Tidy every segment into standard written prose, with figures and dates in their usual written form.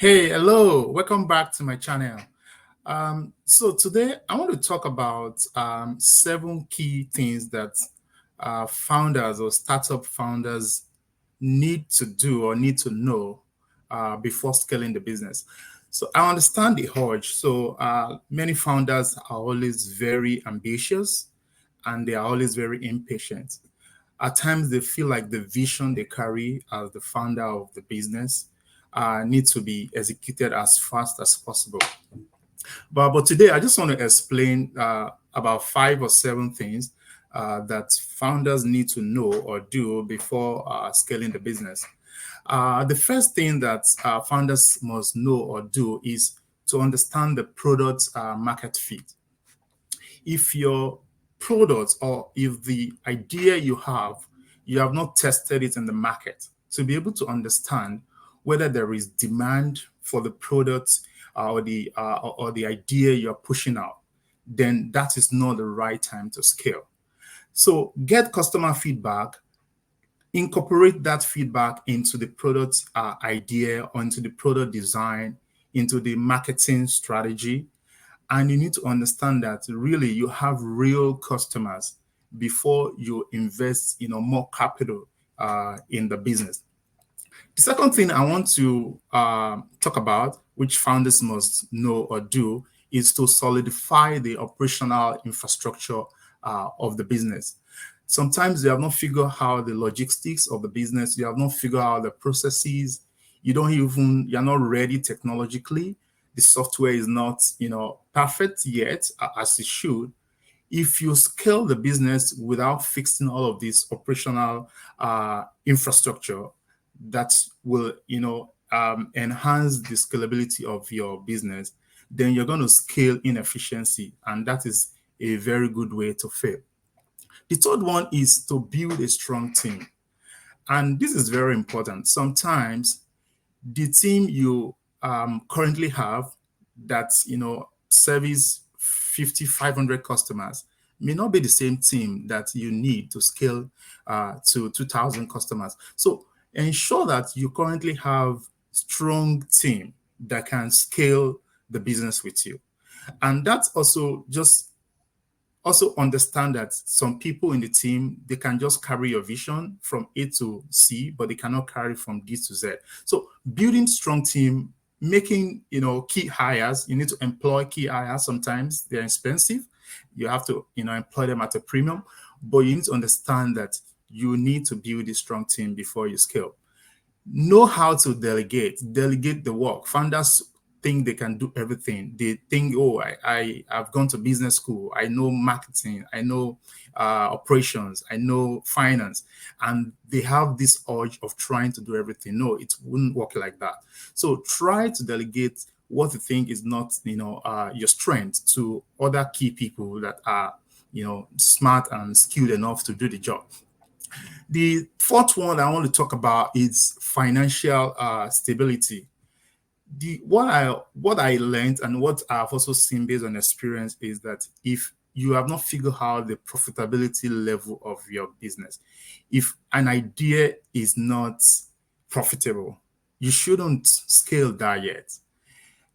Hey, hello, welcome back to my channel. So today I want to talk about 7 key things that founders or startup founders need to do or need to know before scaling the business. So I understand the urge. So many founders are always very ambitious and they are always very impatient. At times, they feel like the vision they carry as the founder of the business needs to be executed as fast as possible. But today, I just want to explain about 5 or 7 things that founders need to know or do before scaling the business. The first thing that founders must know or do is to understand the product market fit. If your product or if the idea you have not tested it in the market to be able to understand whether there is demand for the product or the idea you're pushing out, then that is not the right time to scale. So get customer feedback, incorporate that feedback into the product idea, or into the product design, into the marketing strategy, and you need to understand that really you have real customers before you invest more capital in the business. The second thing I want to talk about, which founders must know or do, is to solidify the operational infrastructure of the business. Sometimes you have not figured out the logistics of the business, you have not figured out the processes, you're not ready technologically, the software is not perfect yet as it should. If you scale the business without fixing all of this operational infrastructure, that will enhance the scalability of your business, then you're going to scale inefficiency, and that is a very good way to fail. The third one is to build a strong team, and this is very important. Sometimes the team you currently have that service 50, 500 customers may not be the same team that you need to scale to 2,000 customers. So ensure that you currently have strong team that can scale the business with you. And that's also understand that some people in the team, they can just carry your vision from A to C, but they cannot carry from D to Z. So building strong team, making key hires. You need to employ key hires. Sometimes they're expensive. You have to employ them at a premium, but you need to understand that you need to build a strong team before you scale. Know how to delegate the work. Founders think they can do everything. They think, oh, I've gone to business school, I know marketing, I know operations, I know finance, and they have this urge of trying to do everything. No, it wouldn't work like that. So try to delegate what you think is not your strength to other key people that are smart and skilled enough to do the job. The fourth one I want to talk about is financial stability. What I learned and what I've also seen based on experience is that if you have not figured out the profitability level of your business, if an idea is not profitable, you shouldn't scale that yet.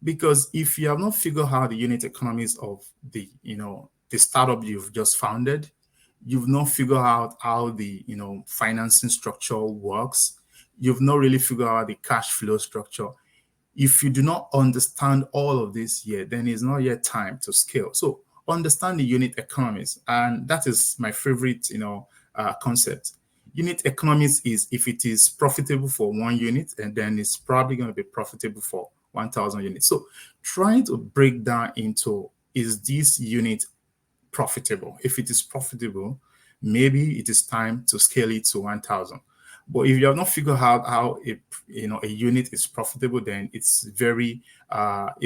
Because if you have not figured out the unit economies of the startup you've just founded, you've not figured out how the financing structure works, you've not really figured out the cash flow structure. If you do not understand all of this yet, then it's not yet time to scale. So understand the unit economies, and that is my favorite concept. Unit economies is if it is profitable for 1 unit, and then it's probably going to be profitable for 1,000 units. So trying to break down into, is this unit profitable? If it is profitable, maybe it is time to scale it to 1,000. But if you have not figured out how a unit is profitable, then it's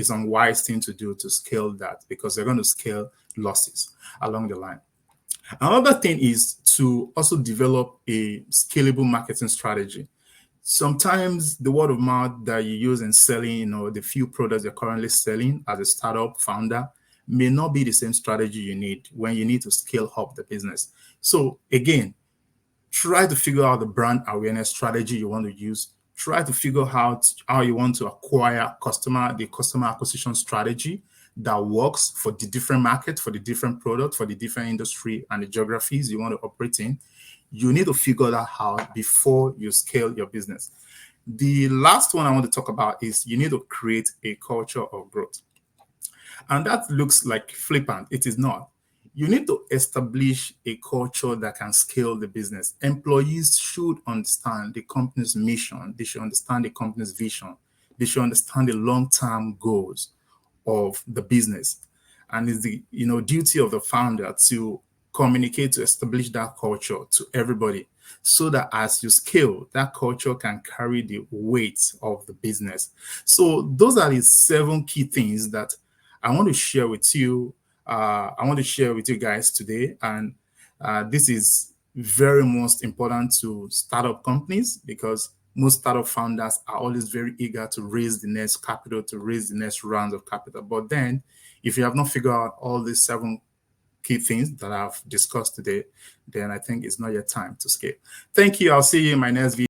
unwise thing to do to scale that, because they're going to scale losses along the line. Another thing is to also develop a scalable marketing strategy. Sometimes the word of mouth that you use in selling, the few products you're currently selling as a startup founder, may not be the same strategy you need when you need to scale up the business. So again, try to figure out the brand awareness strategy you want to use try to figure out how you want to acquire the customer acquisition strategy that works for the different market, for the different product, for the different industry and the geographies you want to operate in. You need to figure that out before you scale your business. The last one I want to talk about is you need to create a culture of growth. And that looks like flippant. It is not. You need to establish a culture that can scale the business. Employees should understand the company's mission. They should understand the company's vision. They should understand the long-term goals of the business. And it's the duty of the founder to communicate, to establish that culture to everybody, so that as you scale, that culture can carry the weight of the business. So those are the 7 key things that I want to share with you. I want to share with you guys today. And this is very most important to startup companies, because most startup founders are always very eager to raise the next capital, to raise the next rounds of capital. But then if you have not figured out all these 7 key things that I've discussed today, then I think it's not yet time to scale. Thank you. I'll see you in my next video.